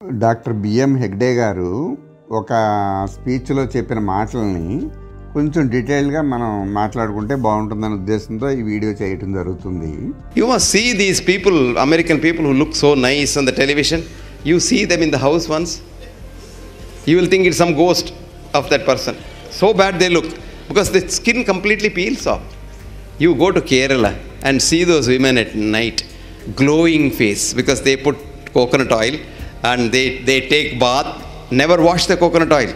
Doctor BM Hegde గారు ఒక స్పీచ్లో చెప్పిన మాటల్ని కొంచెం డీటెయిల్గా మనం మాట్లాడుకుంటే బాగుంటుందనే ఉద్దేశంతో ఈ వీడియో చేయడం జరుగుతుంది. You must see these people, American people who look so nice on the television. You see them in the house once, you will think it's some ghost of that person. So bad they look because the skin completely peels off. You go to Kerala and see those women at night, glowing face because they put coconut oil and they take bath, never wash the coconut oil.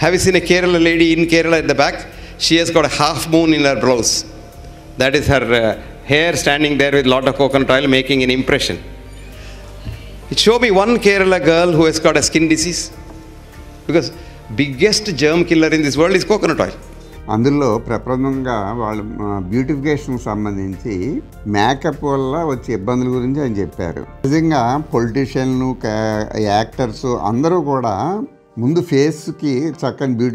Have you seen a Kerala lady in Kerala at the back? She has got a half moon in her blouse. That is her hair standing there with lot of coconut oil making an impression. Show me one Kerala girl who has got a skin disease. Because biggest germ killer in this world is coconut oil. అందులో ప్రప్రథమంగా వాళ్ళు beautification సంబంధించి makeup వల్ల వచ్చే ఇబ్బందుల గురించి ఆయన చెప్పారు. నిజంగా పొలిటీషియన్లు, యాక్టర్స్ అందరూ కూడా ముందు ఫేస్కి చక్కని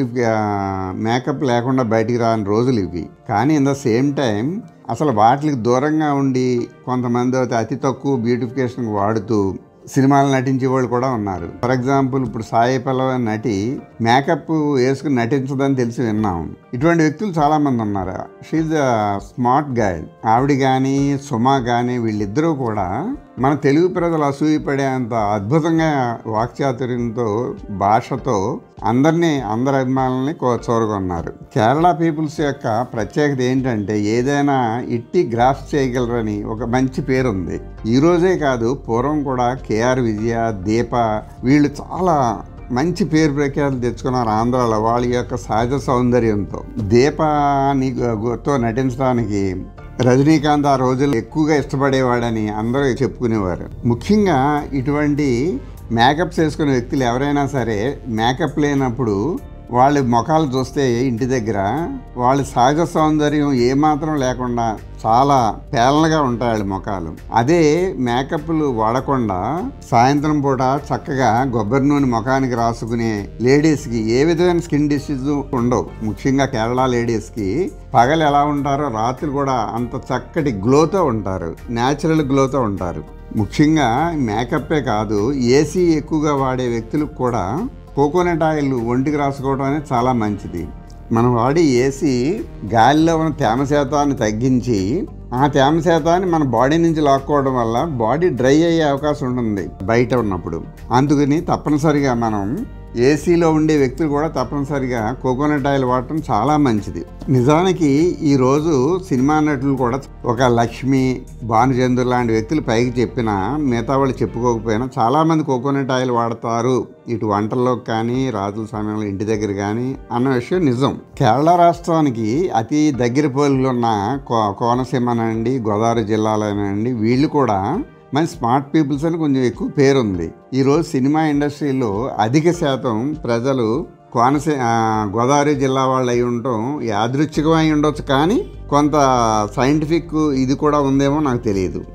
మేకప్ లేకుండా బయటికి రాని రోజులు ఇవి. కానీ ఇన్ ద సేమ్ టైం అసలు వాటికి దూరంగా ఉండి కొంతమంది అతి తక్కువ బ్యూటిఫికేషన్ వాడుతూ సినిమాలు నటించే వాళ్ళు కూడా ఉన్నారు. ఫర్ ఎగ్జాంపుల్ ఇప్పుడు సాయి పల్లవి నటి మేకప్ వేసుకుని నటించదని తెలిసి విన్నాం. ఇటువంటి వ్యక్తులు చాలామంది ఉన్నారు. She a smart guide. ఆవిడ కానీ సుమా కానీ వీళ్ళిద్దరూ కూడా మన తెలుగు ప్రజలు అసూయపడేంత అద్భుతంగా వాక్చాతుర్యంతో, భాషతో అందరి అభిమానులని చూరగొన్నారు. కేరళ పీపుల్స్ యొక్క ప్రత్యేకత ఏంటంటే ఏదైనా ఇట్టి గ్రాఫ్స్ చేయగలరని ఒక మంచి పేరుంది. ఈరోజే కాదు, పూర్వం కూడా కేఆర్ విజయ, దీప వీళ్ళు చాలా మంచి పేరు ప్రఖ్యాతులు తెచ్చుకున్నారు ఆంధ్రాలో వాళ్ళ యొక్క సహజ సౌందర్యంతో. దీపతో నటించడానికి రజనీకాంత్ ఆ రోజుల్లో ఎక్కువగా ఇష్టపడేవాడని అందరూ చెప్పుకునేవారు. ముఖ్యంగా ఇటువంటి మేకప్స్ వేసుకునే వ్యక్తులు ఎవరైనా సరే మేకప్ లేనప్పుడు వాళ్ళ ముఖాలు చూస్తే ఇంటి దగ్గర వాళ్ళ సహజ సౌందర్యం ఏమాత్రం లేకుండా చాలా పేలనగా ఉంటాయి వాళ్ళ ముఖాలు. అదే మేకప్లు వాడకుండా సాయంత్రం పూట చక్కగా కొబ్బరి నూనె ముఖానికి రాసుకునే లేడీస్కి ఏ విధమైన స్కిన్ డిసీజ్ ఉండవు. ముఖ్యంగా కేరళ లేడీస్కి పగలు ఎలా ఉంటారో రాత్రి కూడా అంత చక్కటి గ్లోతో ఉంటారు, న్యాచురల్ గ్లోతో ఉంటారు. ముఖ్యంగా మేకప్పే కాదు, ఏసీ ఎక్కువగా వాడే వ్యక్తులకు కూడా కోకోనట్ ఆయిల్ ఒంటికి రాసుకోవడం అనేది చాలా మంచిది. మనం వాడి ఏసీ గాలిలో ఉన్న తేమ శాతాన్ని తగ్గించి ఆ తేమ శాతాన్ని మన బాడీ నుంచి లాక్కోవడం వల్ల బాడీ డ్రై అయ్యే అవకాశం ఉంటుంది బయట ఉన్నప్పుడు. అందుకని తప్పనిసరిగా మనం ఏసీలో ఉండే వ్యక్తులు కూడా తప్పనిసరిగా కోకోనట్ ఆయిల్ వాడటం చాలా మంచిది. నిజానికి ఈరోజు సినిమా నటులు కూడా ఒక లక్ష్మి, భానుచంద్ర లాంటి వ్యక్తులు పైకి చెప్పినా మిగతా వాళ్ళు చెప్పుకోకపోయినా చాలామంది కోకోనట్ ఆయిల్ వాడతారు ఇటు వంటల్లో కానీ రాత్రుల సమయంలో ఇంటి దగ్గర కానీ అన్న విషయం నిజం. కేరళ రాష్ట్రానికి అతి దగ్గర పోలికలు ఉన్న కోనసీమనండి, గోదావరి జిల్లాలోనండి వీళ్ళు కూడా మంచి స్మార్ట్ పీపుల్స్ అని కొంచెం ఎక్కువ పేరుంది. ఈరోజు సినిమా ఇండస్ట్రీలో అధిక శాతం ప్రజలు గోదావరి జిల్లా వాళ్ళు అయి ఉండటం యాదృచ్ఛికమై ఉండొచ్చు, కానీ కొంత సైంటిఫిక్ ఇది కూడా ఉందేమో నాకు తెలియదు.